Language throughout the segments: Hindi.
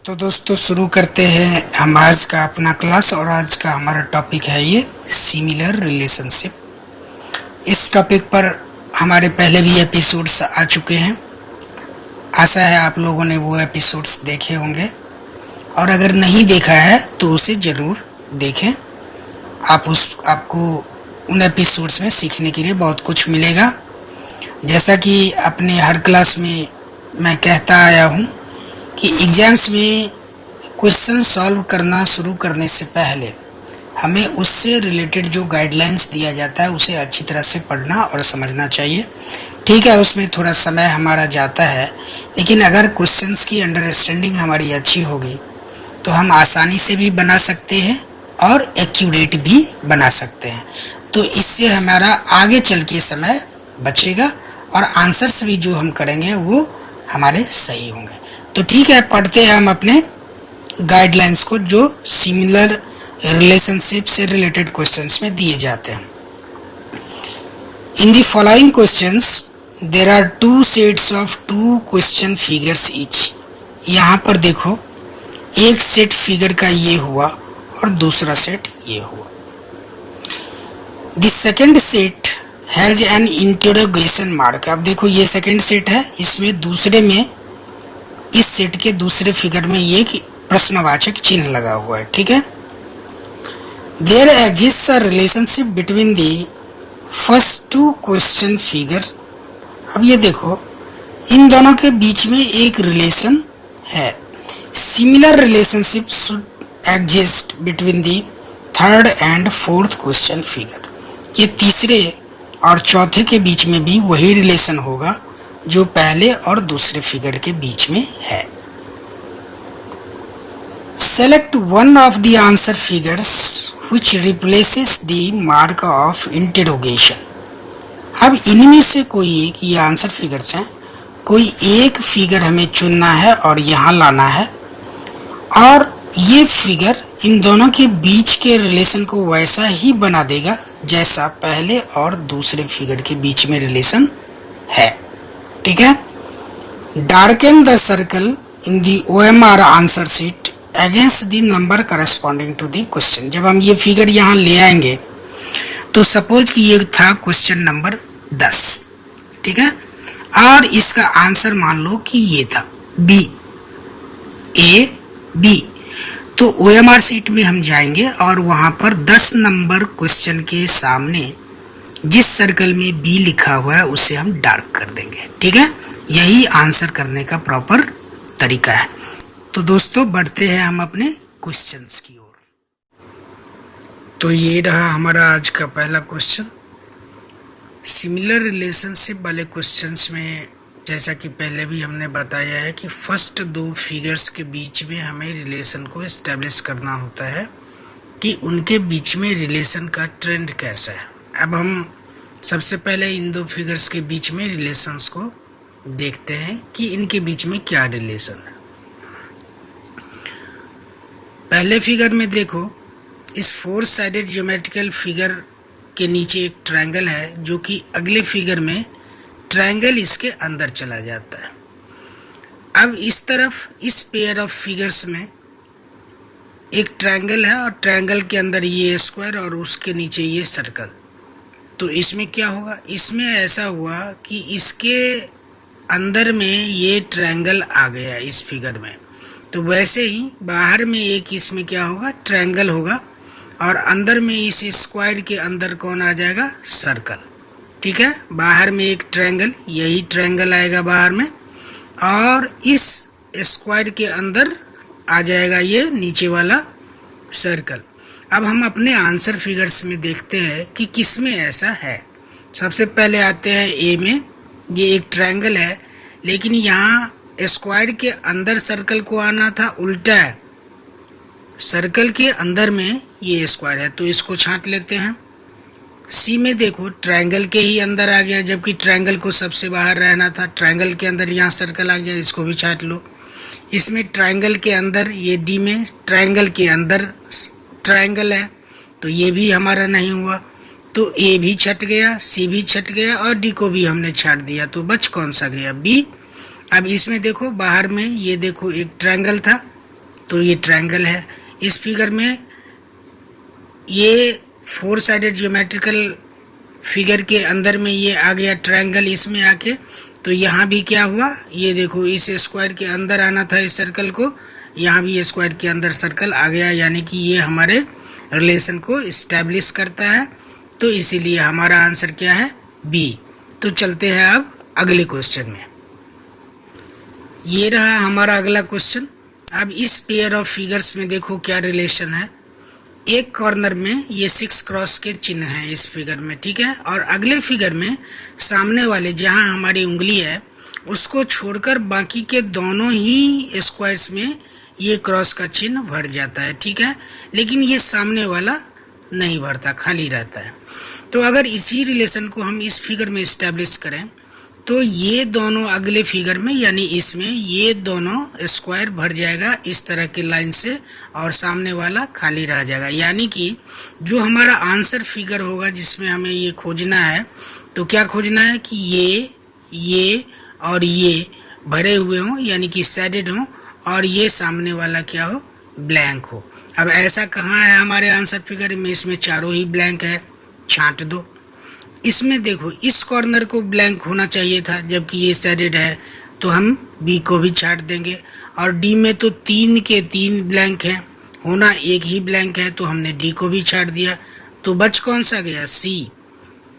तो दोस्तों शुरू करते हैं हम आज का अपना क्लास। और आज का हमारा टॉपिक है ये सिमिलर रिलेशनशिप। इस टॉपिक पर हमारे पहले भी एपिसोड्स आ चुके हैं। आशा है आप लोगों ने वो एपिसोड्स देखे होंगे, और अगर नहीं देखा है तो उसे ज़रूर देखें। आपको उन एपिसोड्स में सीखने के लिए बहुत कुछ मिलेगा। जैसा कि अपने हर क्लास में मैं कहता आया हूँ कि एग्ज़ाम्स में क्वेश्चन सॉल्व करना शुरू करने से पहले हमें उससे रिलेटेड जो गाइडलाइंस दिया जाता है उसे अच्छी तरह से पढ़ना और समझना चाहिए। ठीक है, उसमें थोड़ा समय हमारा जाता है, लेकिन अगर क्वेश्चंस की अंडरस्टैंडिंग हमारी अच्छी होगी तो हम आसानी से भी बना सकते हैं और एक्यूरेट भी बना सकते हैं। तो इससे हमारा आगे चल के समय बचेगा और आंसर्स भी जो हम करेंगे वो हमारे सही होंगे। तो ठीक है, पढ़ते हैं हम अपने गाइडलाइंस को जो सिमिलर रिलेशनशिप से रिलेटेड क्वेश्चंस में दिए जाते हैं। In the following questions there are two sets of two question figures each. यहाँ पर देखो, एक सेट फिगर का ये हुआ और दूसरा सेट ये हुआ। The second set has an interrogation mark. अब देखो ये सेकेंड सेट है, इसमें दूसरे में इस सेट के दूसरे फिगर में ये प्रश्नवाचक चिन्ह लगा हुआ है। ठीक है, there exist a relationship between the first two question figure. अब ये देखो, इन दोनों के बीच में एक रिलेशन है। Similar relationship should exist between the third and fourth question figure. ये तीसरे और चौथे के बीच में भी वही रिलेशन होगा जो पहले और दूसरे फिगर के बीच में है। Select one of the answer figures which replaces the mark of interrogation. अब इनमें से कोई एक, ये आंसर फिगर्स हैं, कोई एक फिगर हमें चुनना है और यहाँ लाना है, और ये फिगर इन दोनों के बीच के रिलेशन को वैसा ही बना देगा जैसा पहले और दूसरे फिगर के बीच में रिलेशन है। ठीक है, darken the circle in the OMR answer sheet against the number corresponding to the question. जब हम ये फिगर यहाँ ले आएंगे तो सपोज कि ये था क्वेश्चन नंबर 10, ठीक है, और इसका आंसर मान लो कि ये था B, A, B। तो OMR शीट में हम जाएंगे और वहाँ पर 10 नंबर क्वेश्चन के सामने जिस सर्कल में B लिखा हुआ है उसे हम डार्क कर देंगे। ठीक है, यही आंसर करने का प्रॉपर तरीका है। तो दोस्तों बढ़ते हैं हम अपने क्वेश्चंस की ओर। तो ये रहा हमारा आज का पहला क्वेश्चन। सिमिलर रिलेशनशिप वाले क्वेश्चंस में जैसा कि पहले भी हमने बताया है कि फर्स्ट दो फिगर्स के बीच में हमें रिलेशन को एस्टेब्लिश करना होता है कि उनके बीच में रिलेशन का ट्रेंड कैसा है। अब हम सबसे पहले इन दो फिगर्स के बीच में रिलेशंस को देखते हैं कि इनके बीच में क्या रिलेशन है। पहले फिगर में देखो, इस 4 साइडेड ज्योमेट्रिकल फिगर के नीचे एक ट्रायंगल है जो कि अगले फिगर में ट्रायंगल इसके अंदर चला जाता है। अब इस तरफ इस पेयर ऑफ फिगर्स में एक ट्रायंगल है और ट्रायंगल के अंदर ये स्क्वायर और उसके नीचे ये सर्कल। तो इसमें क्या होगा, इसमें ऐसा हुआ कि इसके अंदर में ये ट्रायंगल आ गया इस फिगर में, तो वैसे ही बाहर में एक इसमें क्या होगा, ट्रायंगल होगा, और अंदर में इस स्क्वायर के अंदर कौन आ जाएगा, सर्कल। ठीक है, बाहर में एक ट्रायंगल, यही ट्रायंगल आएगा बाहर में, और इस स्क्वायर के अंदर आ जाएगा ये नीचे वाला सर्कल। अब हम अपने आंसर फिगर्स में देखते हैं कि किस में ऐसा है। सबसे पहले आते हैं ए में। ये एक ट्रायंगल है, लेकिन यहाँ स्क्वायर के अंदर सर्कल को आना था, उल्टा है, सर्कल के अंदर में ये स्क्वायर है, तो इसको छांट लेते हैं। सी में देखो, ट्रायंगल के ही अंदर आ गया, जबकि ट्रायंगल को सबसे बाहर रहना था, ट्रायंगल के अंदर यहाँ सर्कल आ गया, इसको भी छांट लो। इसमें ट्रायंगल के अंदर, ये डी में ट्रायंगल के अंदर ट्रायंगल है, तो ये भी हमारा नहीं हुआ। तो ए भी छट गया, सी भी छट गया और डी को भी हमने छाट दिया, तो बच कौन सा गया? बी। अब इसमें देखो बाहर में ये देखो एक ट्रायंगल था, तो ये ट्रायंगल है। इस फिगर में ये 4 साइडेड ज्योमेट्रिकल फिगर के अंदर में ये आ गया ट्रायंगल इसमें आके, तो यहाँ भी क्या हुआ, ये देखो इस स्क्वायर के अंदर आना था इस सर्कल को, यहाँ भी स्क्वायर के अंदर सर्कल आ गया, यानी कि ये हमारे रिलेशन को इस्टेब्लिश करता है। तो इसीलिए हमारा आंसर क्या है? बी। तो चलते हैं अब अगले क्वेश्चन में। ये रहा हमारा अगला क्वेश्चन। अब इस पेयर ऑफ फिगर्स में देखो क्या रिलेशन है। एक कॉर्नर में ये 6 क्रॉस के चिन्ह हैं इस फिगर में, ठीक है, और अगले फिगर में सामने वाले जहां हमारी उंगली है उसको छोड़कर बाकी के दोनों ही स्क्वायर्स में ये क्रॉस का चिन्ह भर जाता है, ठीक है, लेकिन ये सामने वाला नहीं भरता, खाली रहता है। तो अगर इसी रिलेशन को हम इस फिगर में इस्टेब्लिश करें तो ये दोनों अगले फिगर में यानी इसमें ये दोनों स्क्वायर भर जाएगा इस तरह के लाइन से, और सामने वाला खाली रह जाएगा। यानी कि जो हमारा आंसर फिगर होगा जिसमें हमें ये खोजना है, तो क्या खोजना है कि ये और ये भरे हुए हों, यानी कि शेडेड हों, और ये सामने वाला क्या हो? ब्लैंक हो। अब ऐसा कहाँ है हमारे आंसर फिगर में? इसमें चारों ही ब्लैंक है, छांट दो। इसमें देखो इस कॉर्नर को ब्लैंक होना चाहिए था, जबकि ये शेडेड है, तो हम बी को भी छाट देंगे। और डी में तो 3 के 3 ब्लैंक हैं, होना एक ही ब्लैंक है, तो हमने डी को भी छाट दिया। तो बच कौन सा गया? सी।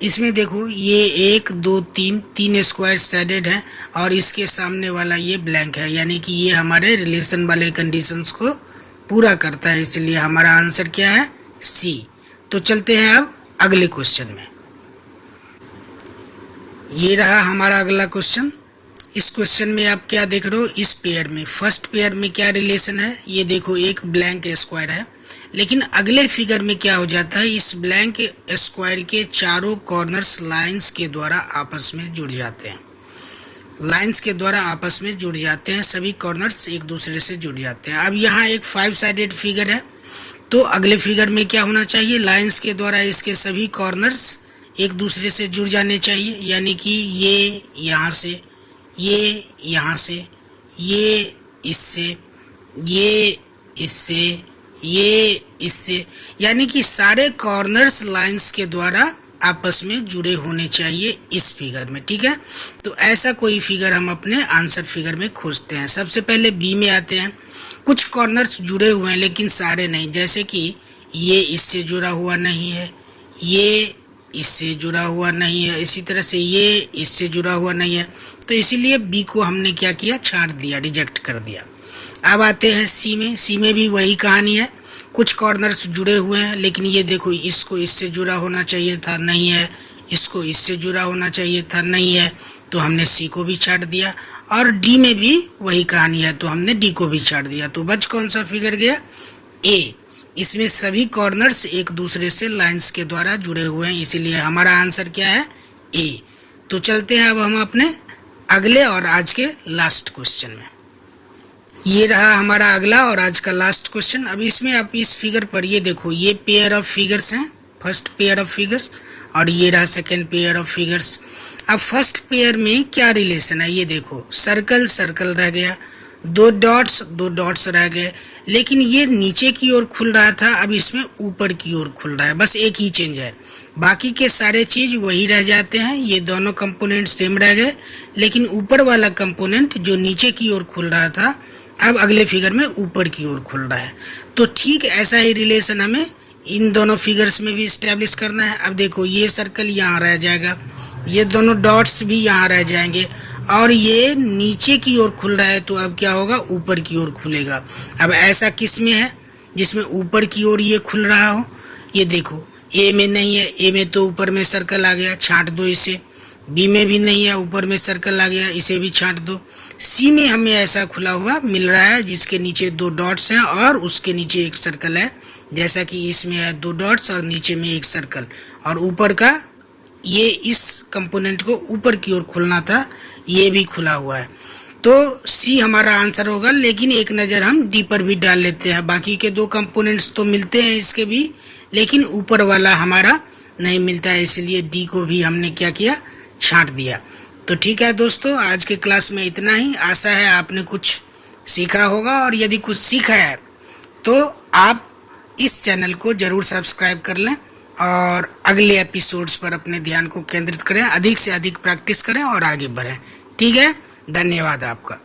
इसमें देखो ये 1 2 3 स्क्वायर शेडेड हैं और इसके सामने वाला ये ब्लैंक है, यानी कि ये हमारे रिलेशन वाले कंडीशंस को पूरा करता है, इसलिए हमारा आंसर क्या है? सी। तो चलते हैं अब अगले क्वेश्चन में। ये रहा हमारा अगला क्वेश्चन। इस क्वेश्चन में आप क्या देख रहे हो? इस पेयर में फर्स्ट पेयर में क्या रिलेशन है? ये देखो एक ब्लैंक स्क्वायर है, लेकिन अगले फिगर में क्या हो जाता है? इस ब्लैंक स्क्वायर के चारों कॉर्नर्स लाइंस के द्वारा आपस में जुड़ जाते हैं। लाइंस के द्वारा आपस में जुड़ जाते हैं, सभी कॉर्नर्स एक दूसरे से जुड़ जाते हैं। अब यहाँ एक 5 साइडेड फिगर है, तो अगले फिगर में क्या होना चाहिए? लाइंस के द्वारा इसके सभी कॉर्नर्स एक दूसरे से जुड़ जाने चाहिए, यानी कि ये यहाँ से, ये यहाँ से, ये इससे, ये इससे, ये इससे, यानी कि सारे कॉर्नर्स लाइंस के द्वारा आपस में जुड़े होने चाहिए इस फिगर में, ठीक है। तो ऐसा कोई फिगर हम अपने आंसर फिगर में खोजते हैं। सबसे पहले बी में आते हैं। कुछ कॉर्नर्स जुड़े हुए हैं लेकिन सारे नहीं, जैसे कि ये इससे जुड़ा हुआ नहीं है, ये इससे जुड़ा हुआ नहीं है, इसी तरह से ये इससे जुड़ा हुआ नहीं है, तो इसीलिए बी को हमने क्या किया? छांट दिया, रिजेक्ट कर दिया। अब आते हैं सी में। सी में भी वही कहानी है, कुछ कॉर्नर्स जुड़े हुए हैं, लेकिन ये देखो इसको इससे जुड़ा होना चाहिए था, नहीं है, इसको इससे जुड़ा होना चाहिए था, नहीं है, तो हमने सी को भी छाट दिया। और डी में भी वही कहानी है, तो हमने डी को भी छाट दिया। तो बच कौन सा फिगर गया? ए। इसमें सभी कॉर्नर्स एक दूसरे से लाइंस के द्वारा जुड़े हुए हैं, इसीलिए हमारा आंसर क्या है? ए। तो चलते हैं अब हम अपने अगले और आज के लास्ट क्वेश्चन में। ये रहा हमारा अगला और आज का लास्ट क्वेश्चन। अब इसमें आप इस फिगर पर ये देखो, ये पेयर ऑफ फिगर्स हैं, फर्स्ट पेयर ऑफ फिगर्स, और ये रहा सेकेंड पेयर ऑफ फिगर्स। अब फर्स्ट पेयर में क्या रिलेशन है? ये देखो सर्कल सर्कल रह गया, दो डॉट्स रह गए, लेकिन ये नीचे की ओर खुल रहा था, अब इसमें ऊपर की ओर खुल रहा है, बस एक ही चेंज है, बाकी के सारे चीज वही रह जाते हैं। ये दोनों कंपोनेंट सेम रह गए, लेकिन ऊपर वाला कंपोनेंट जो नीचे की ओर खुल रहा था अब अगले फिगर में ऊपर की ओर खुल रहा है। तो ठीक ऐसा ही रिलेशन हमें इन दोनों फिगर्स में भी इस्टेब्लिश करना है। अब देखो ये सर्कल यहाँ रह जाएगा, ये दोनों डॉट्स भी यहाँ रह जाएंगे, और ये नीचे की ओर खुल रहा है, तो अब क्या होगा? ऊपर की ओर खुलेगा। अब ऐसा किस में है जिसमें ऊपर की ओर ये खुल रहा हो? ये देखो ए में नहीं है, ए में तो ऊपर में सर्कल आ गया, छांट दो इसे। बी में भी नहीं है, ऊपर में सर्कल आ गया, इसे भी छांट दो। सी में हमें ऐसा खुला हुआ मिल रहा है जिसके नीचे 2 डॉट्स हैं और उसके नीचे एक सर्कल है, जैसा कि इसमें है 2 डॉट्स और नीचे में एक सर्कल, और ऊपर का ये इस कंपोनेंट को ऊपर की ओर खुलना था, ये भी खुला हुआ है। तो सी हमारा आंसर होगा, लेकिन एक नज़र हम डी पर भी डाल लेते हैं। बाकी के 2 कंपोनेंट्स तो मिलते हैं इसके भी, लेकिन ऊपर वाला हमारा नहीं मिलता है, इसलिए डी को भी हमने क्या किया, छांट दिया। तो ठीक है दोस्तों, आज के क्लास में इतना ही। आशा है आपने कुछ सीखा होगा, और यदि कुछ सीखा है तो आप इस चैनल को ज़रूर सब्सक्राइब कर लें और अगले एपिसोड्स पर अपने ध्यान को केंद्रित करें, अधिक से अधिक प्रैक्टिस करें और आगे बढ़ें। ठीक है, धन्यवाद आपका।